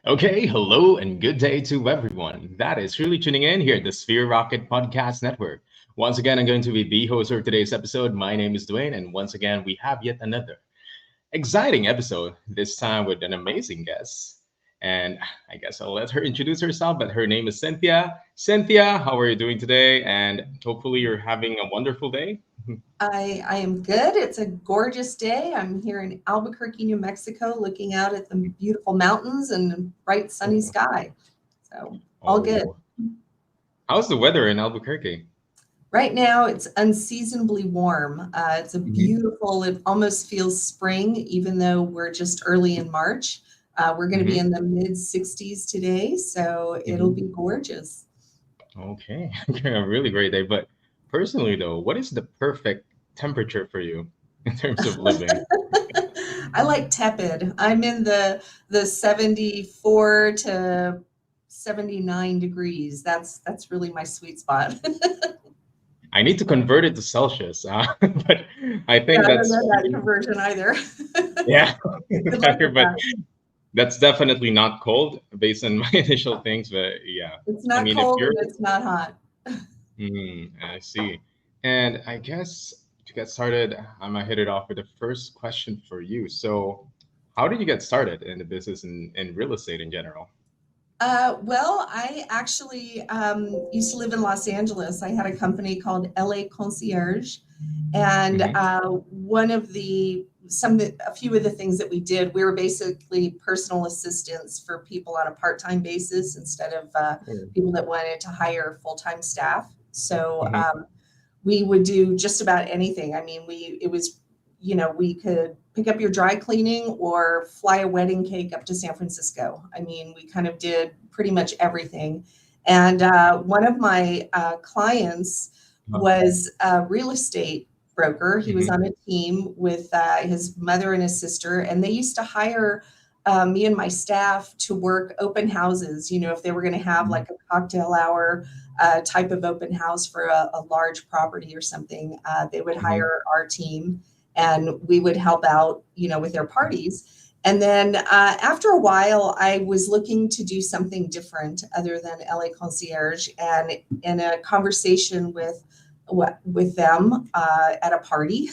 Okay, hello and good day to everyone that is really tuning in here at the Sphere Rocket Podcast Network. Once again, I'm going to be the host for today's episode. My name is Dwayne, and once again, we have yet another exciting episode, this time with an amazing guest. And I guess I'll let her introduce herself, but her name is Cynthia. Cynthia, how are you doing today? And hopefully, you're having a wonderful day. I am good. It's a gorgeous day. I'm here in Albuquerque, New Mexico, looking out at the beautiful mountains and a bright sunny Oh, sky. So all good. oh. How's the weather in Albuquerque? Right now, it's unseasonably warm. It's a Mhm, beautiful, it almost feels spring, even though we're just early in March. We're going to be mhm, in the mid 60s today, so it'll mhm. be gorgeous. Okay, a really great day. But personally, though, what is the perfect temperature for you in terms of living? I like tepid. I'm in the 74 to 79 degrees. That's really my sweet spot. I need to convert it to Celsius, but I Yeah, think I don't that's know that conversion either. yeah, Good luck with but that. that's definitely not cold based on my initial things. But yeah, It's I not mean, if cold you're, and it's not hot. I see. And I guess to get started, I might hit it off with the first question for you. So, how did you get started in the business and real estate in general? Well, I actually used to live in Los Angeles. I had a company called LA Concierge, and Hmm. one of the a few of the things that we did, we were basically personal assistants for people on a part-time basis instead of people that wanted to hire full-time staff. So Hmm. we would do just about anything. I mean, it was, we could pick up your dry cleaning or fly a wedding cake up to San Francisco. I mean, we kind of did pretty much everything. And one of my clients was a real estate broker. He was Hmm. on a team with his mother and his sister, and they used to hire me and my staff to work open houses. If they were going to have like a cocktail hour type of open house for a large property or something, they would Hmm. hire our team and we would help out, with their parties. And then after a while, I was looking to do something different other than LA Concierge. And in a conversation with them at a party,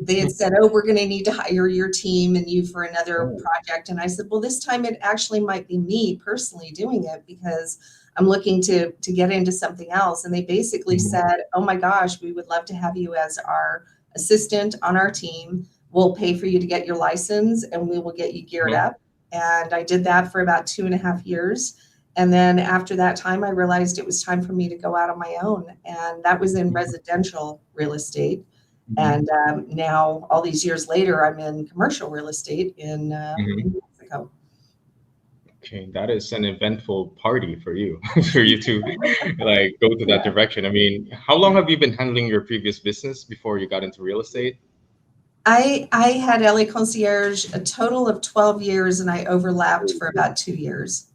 they had said, "Oh, we're going to need to hire your team and you for another Oh. project." And I said, "Well, this time it actually might be me personally doing it because I'm looking to get into something else." And they basically Mhm. said, "Oh my gosh, we would love to have you as our assistant on our team. We'll pay for you to get your license and we will get you geared Uh-huh. up." And I did that for about 2.5 years. And then after that time, I realized it was time for me to go out on my own. And that was in residential real estate. Mhm. And now, all these years later, I'm in commercial real estate Mhm. in Mexico. Okay, that is an eventful party for you, for you to like go to that Yeah. direction. I mean, how long have you been handling your previous business before you got into real estate? I had LA Concierge a total of 12 years, and I overlapped for about 2 years.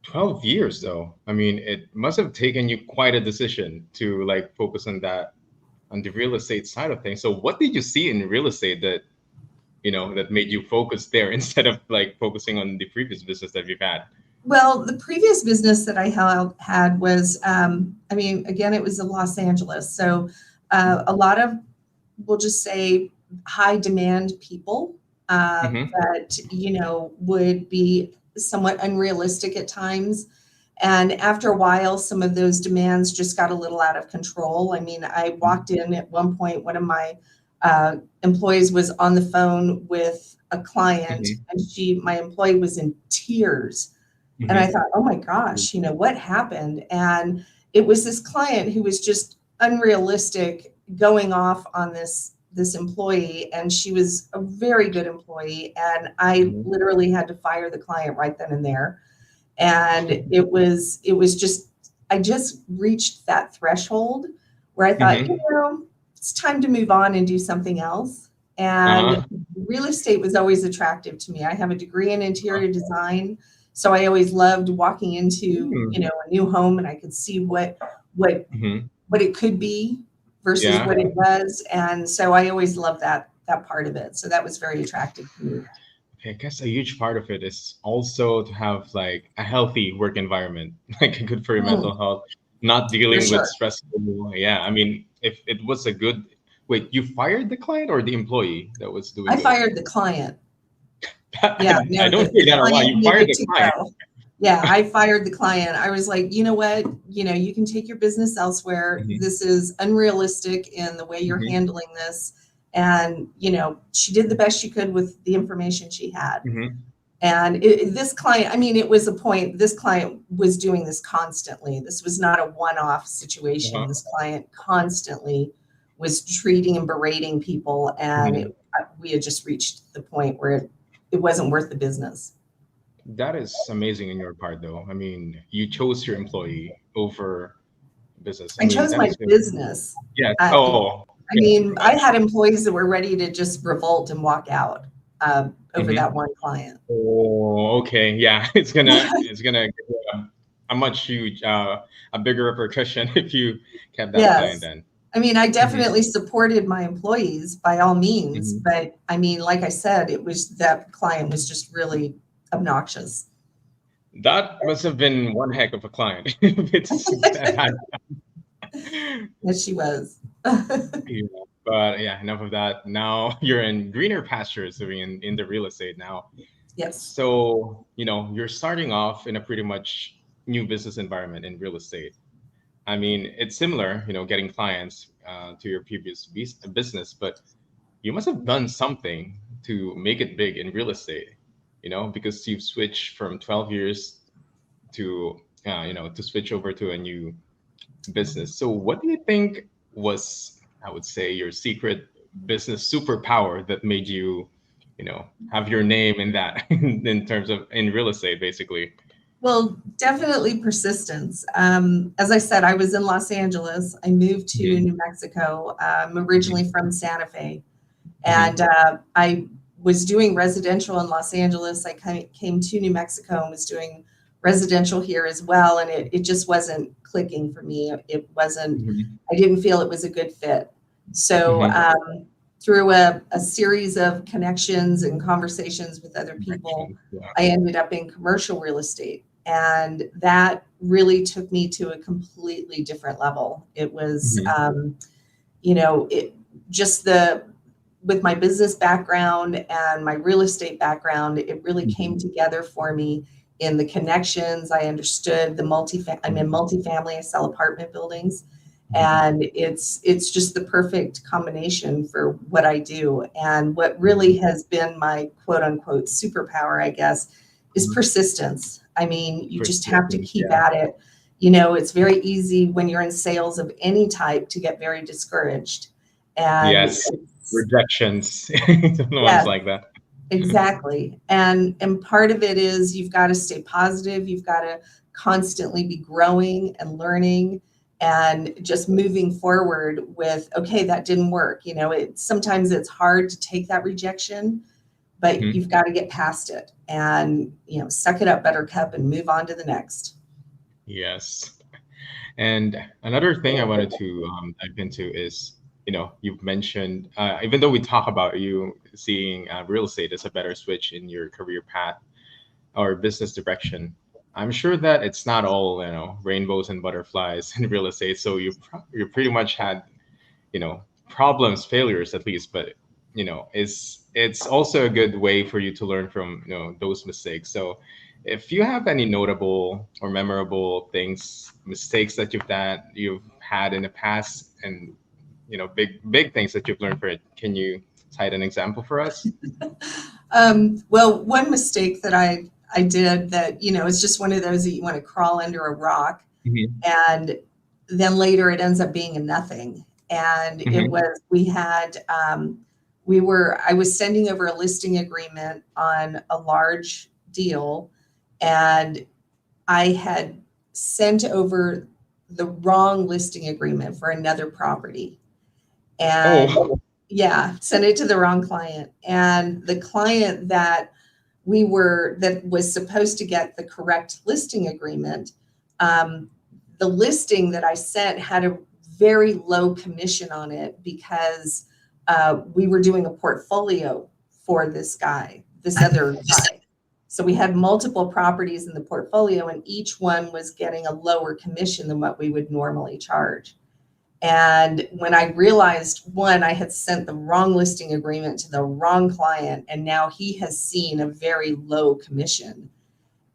12 years though. I mean, it must have taken you quite a decision to like focus on that, on the real estate side of things. So what did you see in real estate that, that made you focus there instead of like focusing on the previous business that you've had? Well, the previous business that I had was, I mean, again, it was in Los Angeles. So a lot of, we'll just say, high demand people Mm-hmm. that, would be somewhat unrealistic at times. And after a while, some of those demands just got a little out of control. I mean, I walked in at one point, one of my employees was on the phone with a client, Mm-hmm. and my employee was in tears, and I Mm-hmm. thought, oh my gosh, what happened? And it was this client who was just unrealistic, going off on this employee, and she was a very good employee, and I Mm-hmm. literally had to fire the client right then and there. And it was just, I just reached that threshold where I thought, Mm-hmm. it's time to move on and do something else. And Uh-huh. real estate was always attractive to me. I have a degree in interior design, so I always loved walking into, Mm-hmm. a new home, and I could see what Mm-hmm. what it could be versus Yeah. what it was. And so I always loved that part of it. So that was very attractive to me. I guess a huge part of it is also to have like a healthy work environment, like good for your mental Mm, health, not for dealing with sure. stressful. Yeah, I mean, if it was a good, wait, you fired the client or the employee that was doing I those? fired the client. Yeah, I no, don't the say that a lot. client You fired needed the to client. go. Yeah, I fired the client. I was like, you know what? You know, you can take your business elsewhere. Hmm. This is unrealistic in the way you're Hmm. handling this. And, you know, she did the best she could with the information she had. Hmm. And this client, I mean, it was a point, this client was doing this constantly. This was not a one off situation. Uh-huh. This client constantly was treating and berating people. And Hmm. we had just reached the point where it wasn't worth the business. That is amazing in your part, though. I mean, you chose your employee over business. I I mean, chose that my is good. business. Yes. I, Oh, I okay. mean, I had employees that were ready to just revolt and walk out over that Hmm. one client. Oh, okay. Yeah, it's gonna give you a much huge a bigger repercussion if you kept that client Yes. then. I mean, I Hmm. definitely supported my employees by all means, Hmm. but I mean, like I said, it was that client was just really obnoxious. That must have been one heck of a client if it's that had. Yes, she was. Yeah. But yeah, enough of that. Now you're in greener pastures, I mean, in the real estate now. Yes. So, you're starting off in a pretty much new business environment in real estate. I mean, it's similar, getting clients to your previous business, but you must have done something to make it big in real estate, because you've switched from 12 years to, to switch over to a new business. So, what do you think was, I would say, your secret business superpower that made you, have your name in that in terms of in real estate, basically? Well, definitely persistence. As I said, I was in Los Angeles. I moved to Hmm. New Mexico. I'm Hmm. originally from Santa Fe. And Hmm. I was doing residential in Los Angeles. I kind of came to New Mexico and was doing residential here as well. And it just wasn't clicking for me. It wasn't, Hmm. I didn't feel it was a good fit. So Hmm. through a series of connections and conversations with other people, Connections. Yeah. I ended up in commercial real estate. And that really took me to a completely different level. It was, Hmm. it just the with my business background and my real estate background, it really came Hmm. together for me in the connections. I understood the I'm in multifamily, I sell apartment buildings. Hmm. And it's just the perfect combination for what I do. And what Hmm. really has been my quote unquote superpower, I guess, is persistence. I mean, you just have to Persistence. keep Yeah. at it. You know, it's very easy when you're in sales of any type to get very discouraged. And Yes. Rejections. The ones yes, like that. exactly. And part of it is you've got to stay positive, you've got to constantly be growing and learning and just moving forward with, okay, that didn't work. You know, sometimes it's hard to take that rejection, but Mhm. you've got to get past it and, suck it up, buttercup, and move on to the next. Yes. And another thing I wanted to dive into is, you've mentioned, even though we talk about you seeing real estate as a better switch in your career path or business direction, I'm sure that it's not all, rainbows and butterflies in real estate. So you pretty much had, problems, failures at least, but it's also a good way for you to learn from those mistakes. So if you have any notable or memorable mistakes that you've had in the past, and big things that you've learned for it, can you cite an example for us? Well, one mistake that I did that, is just one of those that you want to crawl under a rock, Hmm. and then later it ends up being a nothing. And it Hmm. was, I was sending over a listing agreement on a large deal, and I had sent over the wrong listing agreement for another property. And Oh. yeah, sent it to the wrong client. And the client that was supposed to get the correct listing agreement, um, the listing that I sent had a very low commission on it because we were doing a portfolio for this guy this other guy. So we had multiple properties in the portfolio, and each one was getting a lower commission than what we would normally charge. And when I realized, one, I had sent the wrong listing agreement to the wrong client, and now he has seen a very low commission.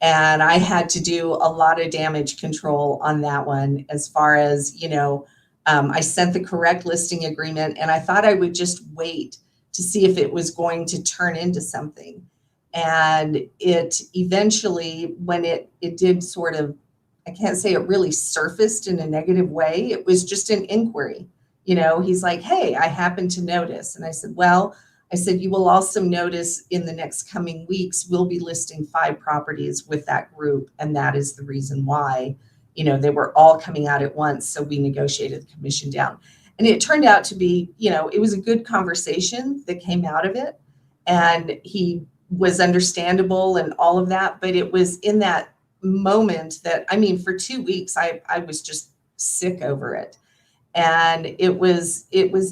And I had to do a lot of damage control on that one as far as, I sent the correct listing agreement, and I thought I would just wait to see if it was going to turn into something. And it eventually, when it did sort of, I can't say it really surfaced in a negative way. It was just an inquiry. He's like, hey, I happened to notice. And I said, well, you will also notice in the next coming weeks, we'll be listing 5 properties with that group. And that is the reason why, they were all coming out at once. So we negotiated the commission down. And it turned out to be, it was a good conversation that came out of it. And he was understandable and all of that. But it was in that moment that, for 2 weeks, I was just sick over it. And it was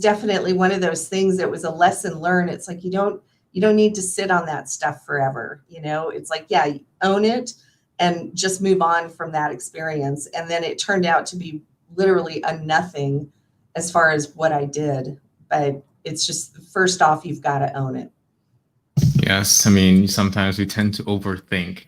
definitely one of those things that was a lesson learned. It's like, you don't need to sit on that stuff forever. It's like, yeah, own it and just move on from that experience. And then it turned out to be literally a nothing as far as what I did. But it's just, first off, you've got to own it. Yes, sometimes we tend to overthink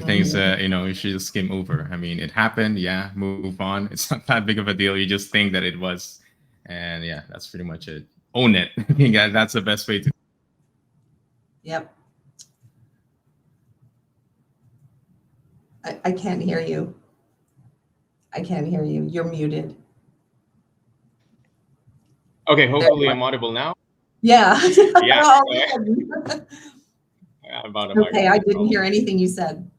things that you should just skim over. It happened. Yeah, move on. It's not that big of a deal. You just think that it was, and yeah, that's pretty much it. Own it. I think that's the best way to. Yep. I can't hear you. I can't hear you. You're muted. Okay, hopefully I'm audible now. Yeah. Yeah. About okay, I didn't hear anything you said.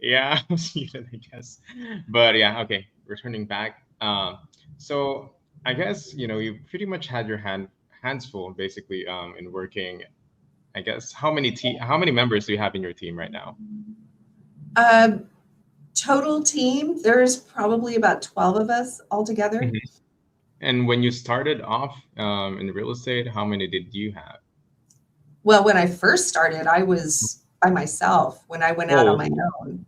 Yeah, I was muted, I guess. But yeah, okay, returning back. So I guess you pretty much had your hands full basically in working. I guess how many members do you have in your team right now? Total team, there's probably about 12 of us altogether. Mm-hmm. And when you started off in real estate, how many did you have? Well, when I first started, I was by myself. When I went out on my own,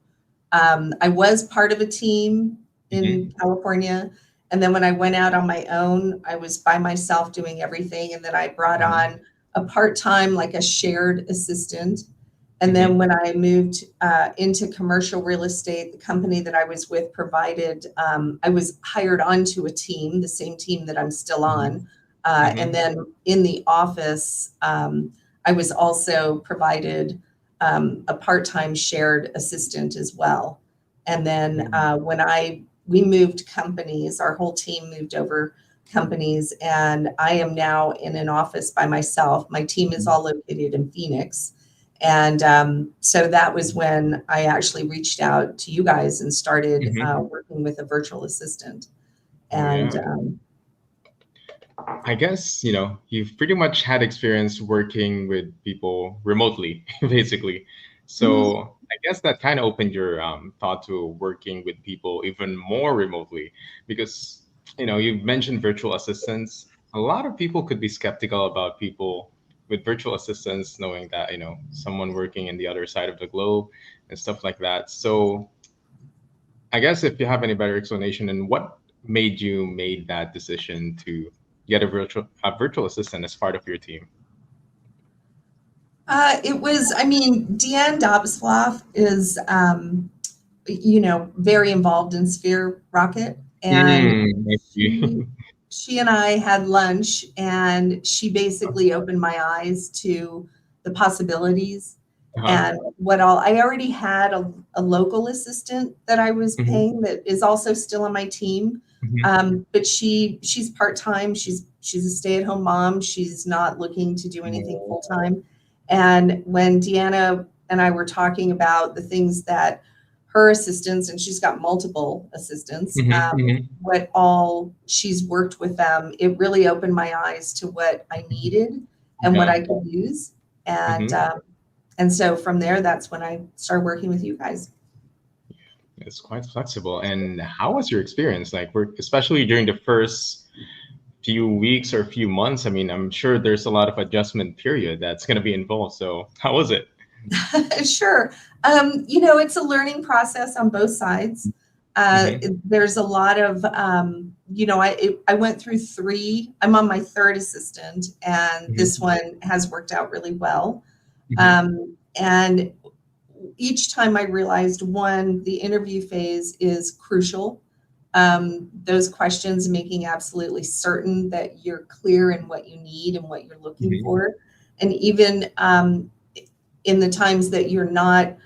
I was part of a team in California. And then when I went out on my own, I was by myself doing everything. And then I brought on a part-time, like a shared assistant. And then when I moved into commercial real estate, the company that I was with provided, I was hired onto a team, the same team that I'm still on. And then in the office, I was also provided a part-time shared assistant as well. And then when we moved companies, our whole team moved over companies, and I am now in an office by myself. My team is all located in Phoenix. And so that was when I actually reached out to you guys and started working with a virtual assistant. And I guess, you've pretty much had experience working with people remotely, basically. So I guess that kind of opened your thought to working with people even more remotely, because, you've mentioned virtual assistants. A lot of people could be skeptical about people with virtual assistants, knowing that, someone working in the other side of the globe and stuff like that. So I guess if you have any better explanation, and what made you made that decision to get a virtual assistant as part of your team? It was, Deanne Dobsfloff is, very involved in Sphere Rocket. And she and I had lunch, and she basically opened my eyes to the possibilities and I already had a local assistant that I was paying that is also still on my team. But she's part-time. She's a stay-at-home mom. She's not looking to do anything full-time. And when Deanna and I were talking about the things that her assistants, and she's got multiple assistants, what all she's worked with them, it really opened my eyes to what I needed and what I could use. And so from there, that's when I started working with you guys. It's quite flexible. And how was your experience? Like, especially during the first few weeks or few months, I mean, I'm sure there's a lot of adjustment period that's going to be involved. So how was it? Sure. It's a learning process on both sides. Hmm. There's a lot of, I went through three, I'm on my third assistant, and this Hmm. one has worked out really well. Hmm. And each time I realized, one, the interview phase is crucial. Those questions, making absolutely certain that you're clear in what you need and what you're looking Hmm. for. And even in the times that you're not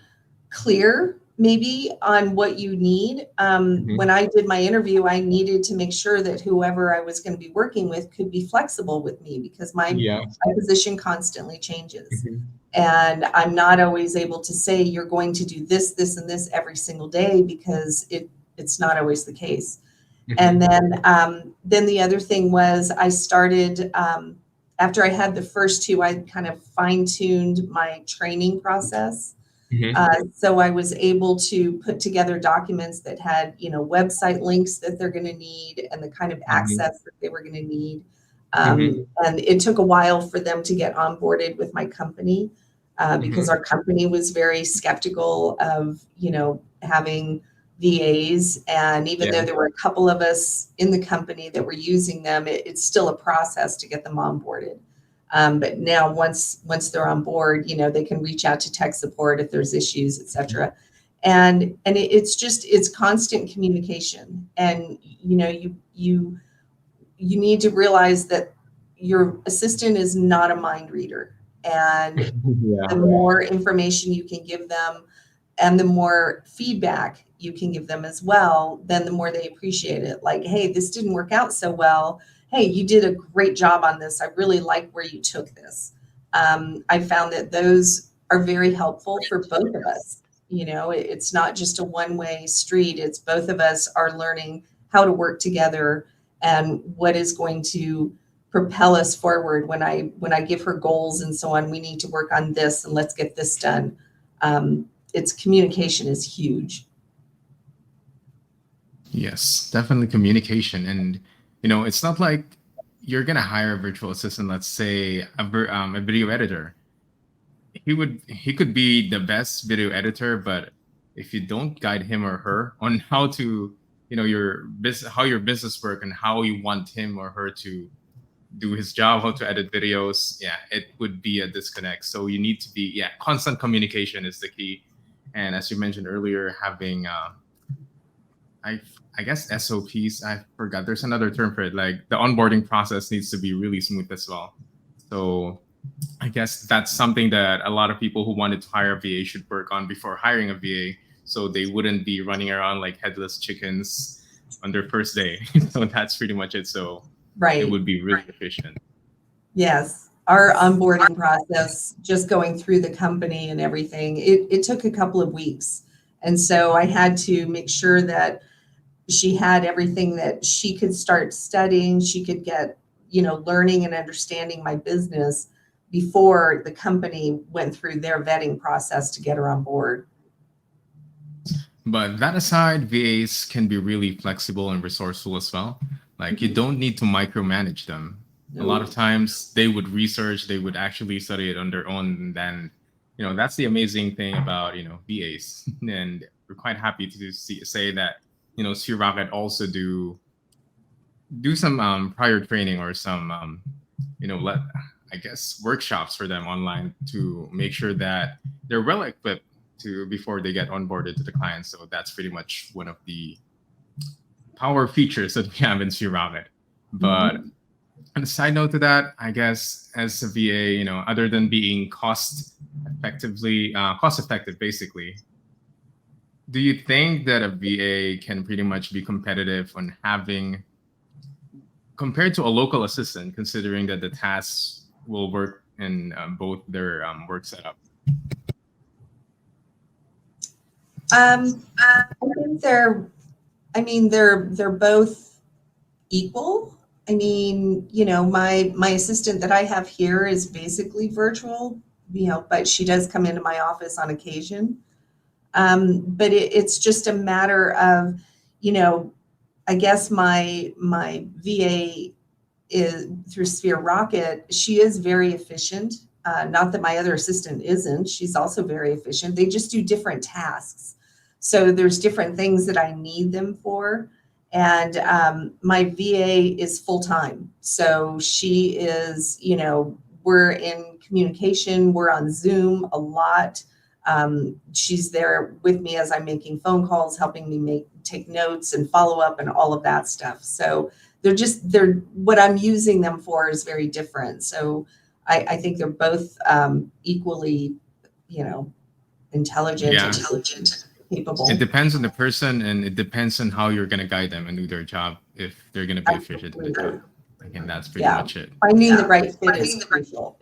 clear maybe on what you need. When Hmm. I did my interview, I needed to make sure that whoever I was going to be working with could be flexible with me because Yeah. my position constantly changes. Hmm. And I'm not always able to say you're going to do this, this, and this every single day because it's not always the case. And Hmm. then the other thing was I started after I had the first two, I kind of fine tuned my training process. Hmm. So I was able to put together documents that had, website links that they're going to need and the kind of Hmm. access that they were going to need. Hmm. And it took a while for them to get onboarded with my company because Hmm. our company was very skeptical of, having VAs. And even though Yeah. there were a couple of us in the company that were using them, it's still a process to get them onboarded. But now once they're on board, they can reach out to tech support if there's issues, et cetera. It's constant communication. And you need to realize that your assistant is not a mind reader. And the Yeah. more information you can give them and the more feedback you can give them as well, then the more they appreciate it. Like, hey, this didn't work out so well. Hey, you did a great job on this. I really like where you took this. I found that those are very helpful for both of us. It's not just a one-way street. It's both of us are learning how to work together and what is going to propel us forward. When I give her goals and so on, we need to work on this and let's get this done. Its communication is huge. Yes, definitely communication. And, it's not like you're going to hire a virtual assistant, let's say a video editor. He could be the best video editor, but if you don't guide him or her on how to, your business, how your business work and how you want him or her to do his job, how to edit videos, yeah, it would be a disconnect. So you need to be, yeah, constant communication is the key. And as you mentioned earlier, having I I guess SOPs. I forgot. There's another term for it. Like the onboarding process needs to be really smooth as well. So I guess that's something that a lot of people who wanted to hire a VA should work on before hiring a VA, so they wouldn't be running around like headless chickens on their first day. So that's pretty much it. So it Right. would be really efficient. Yes. Our onboarding process, just going through the company and everything, it took a couple of weeks. And so I had to make sure that she had everything that she could start studying, she could get, learning and understanding my business before the company went through their vetting process to get her on board. But that aside, VAs can be really flexible and resourceful as well. Like you Mhm. don't need to micromanage them. A lot of No. times they would research, they would actually study it on their own. And then, that's the amazing thing about, VAs. And we're quite happy to say that, Sea Rocket also do some prior training or some, let I guess workshops for them online to make sure that they're well equipped to before they get onboarded to the client. So that's pretty much one of the power features that we have in Rabbit. But Mhm. on a side note to that, I guess as a VA, other than being cost effective, basically, do you think that a VA can pretty much be competitive on having compared to a local assistant, considering that the tasks will work in both their work setup? I think they're both equal. I mean, my assistant that I have here is basically virtual, but she does come into my office on occasion. But it's just a matter of, you know, I guess my VA is through Sphere Rocket, she is very efficient. Not that my other assistant isn't. She's also very efficient. They just do different tasks. So there's different things that I need them for. And my VA is full time. So she is, we're in communication, we're on Zoom a lot. She's there with me as I'm making phone calls, helping me take notes and follow up and all of that stuff. So they're what I'm using them for is very different. So I think they're both equally, intelligent, Yeah. capable. It depends on the person, and it depends on how you're going to guide them and do their job, if they're going to be efficient in the job. Again, that's pretty much it. Finding the right fit is crucial.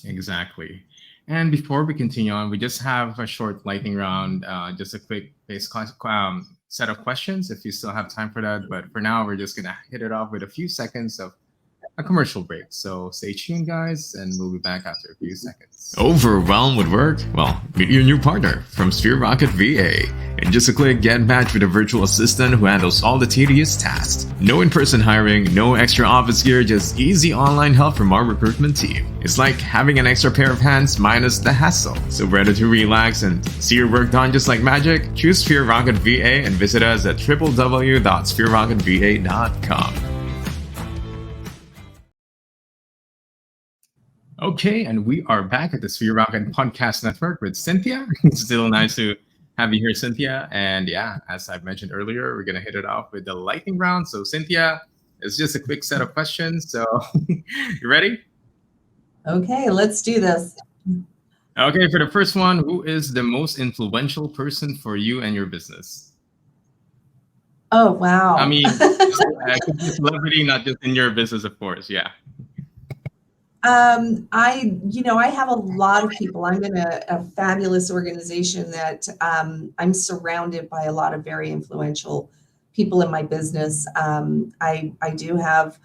Exactly. And before we continue on, we just have a short lightning round, just a quick set of questions if you still have time for that. But for now, we're just going to hit it off with a few seconds of a commercial break. So stay tuned, guys, and we'll be back after a few seconds. Overwhelmed with work? Well, meet your new partner from Sphere Rocket VA. In just a click, get matched with a virtual assistant who handles all the tedious tasks. No in-person hiring, no extra office gear, just easy online help from our recruitment team. It's like having an extra pair of hands minus the hassle. So ready to relax and see your work done just like magic? Choose Sphere Rocket VA and visit us at www.sphererocketva.com. Okay, and we are back at the Sphere Rocket Podcast Network with Cynthia. It's still nice to have you here, Cynthia. And yeah, as I've mentioned earlier, we're going to hit it off with the lightning round. So Cynthia, it's just a quick set of questions. So you ready? Okay, let's do this. Okay, for the first one, who is the most influential person for you and your business? Oh, wow. I mean, it could be a celebrity, not just in your business, of course. Yeah. I have a lot of people. I'm in a fabulous organization that I'm surrounded by a lot of very influential people in my business. I do have,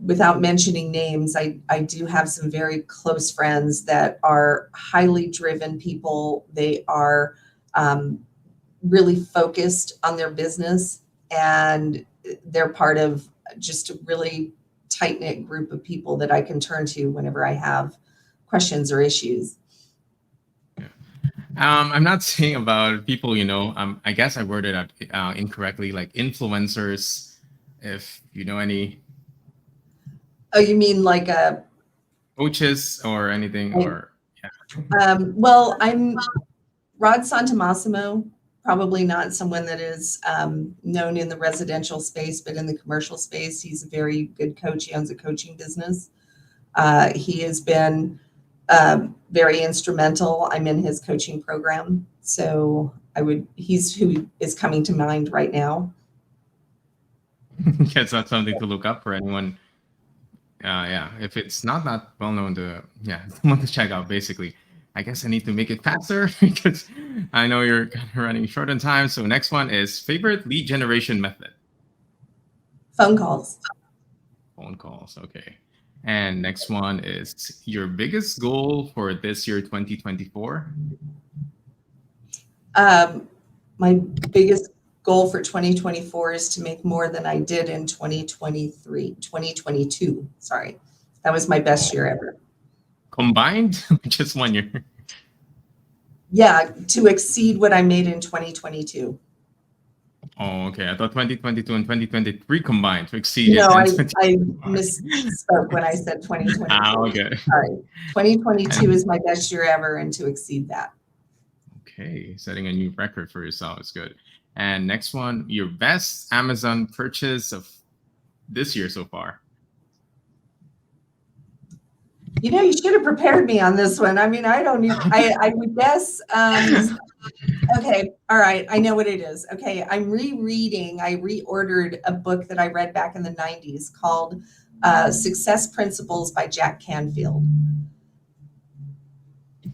without mentioning names, I do have some very close friends that are highly driven people. They are really focused on their business, and they're part of just a really tight-knit group of people that I can turn to whenever I have questions or issues. Yeah. I'm not saying about people, I guess I worded it incorrectly, like influencers, if you know any. Oh, you mean like a coaches or anything? Or well, I'm Rod Santamassimo, probably not someone that is known in the residential space, but in the commercial space, he's a very good coach. He owns a coaching business. He has been very instrumental. I'm in his coaching program. So he's who is coming to mind right now. It's not something to look up for anyone. If it's not that well known someone to check out, basically. I guess I need to make it faster because I know you're kind of running short on time. So next one is favorite lead generation method. Phone calls. Phone calls. Okay. And next one is your biggest goal for this year, 2024. My biggest goal for 2024 is to make more than I did in 2022. Sorry. That was my best year ever. Combined? Just 1 year? Yeah, to exceed what I made in 2022. Oh, okay. I thought 2022 and 2023 combined to exceed. No, I misspoke when I said 2022. Okay. Sorry. 2022 is my best year ever, and to exceed that. Okay, setting a new record for yourself is good. And next one, your best Amazon purchase of this year so far. You should have prepared me on this one. I mean, I don't even, I would guess, okay, all right, I know what it is. Okay, I reordered a book that I read back in the 90s called Success Principles by Jack Canfield.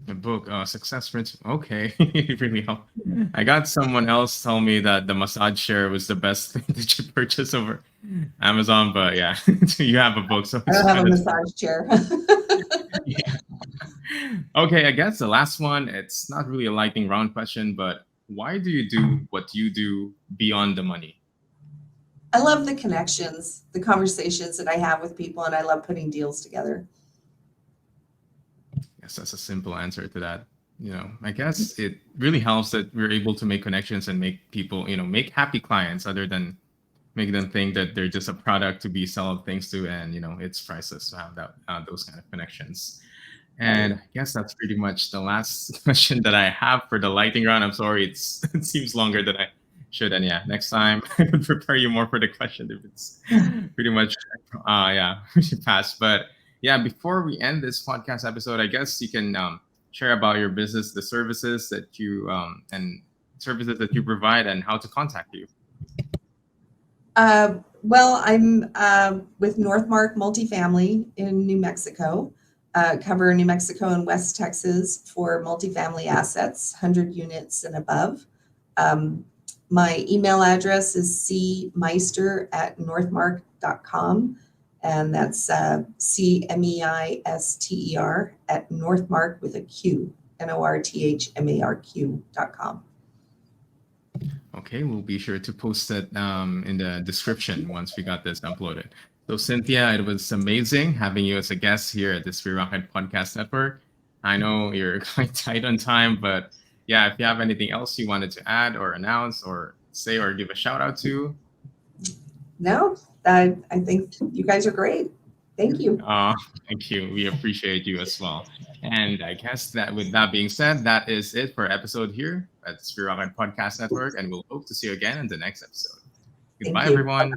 The book, Success Principles. Okay, it really helped. I got someone else tell me that the massage chair was the best thing that you purchase over Amazon, but yeah, you have a book, so I don't have a massage chair. Yeah. Okay, I guess the last one, it's not really a lightning round question, but why do you do what you do beyond the money? I love the connections, the conversations that I have with people, and I love putting deals together. Yes, that's a simple answer to that. I guess it really helps that we're able to make connections and make people, make happy clients other than make them think that they're just a product to be sold things to, and it's priceless to have that those kind of connections. And I guess that's pretty much the last question that I have for the lighting round. I'm sorry, it seems longer than I should. And yeah, next time I would prepare you more for the question if it's pretty much, yeah, pretty fast. But yeah, before we end this podcast episode, I guess you can share about your business, the services that you and services that you provide, and how to contact you. Well, I'm with Northmark Multifamily in New Mexico. Cover New Mexico and West Texas for multifamily assets, 100 units and above. My email address is cmeister@northmark.com, and that's CMEISTER at Northmark with a Q, NORTHMARQ.com. Okay, we'll be sure to post that in the description once we got this uploaded. So Cynthia, it was amazing having you as a guest here at the Sphere Rocket Podcast Network. I know you're quite tight on time, but yeah, if you have anything else you wanted to add or announce or say or give a shout out to. No, I think you guys are great. Thank you. Thank you. We appreciate you as well. And I guess that with that being said, that is it for episode here at Sphere Rocket Podcast Network, and we'll hope to see you again in the next episode. Goodbye, everyone.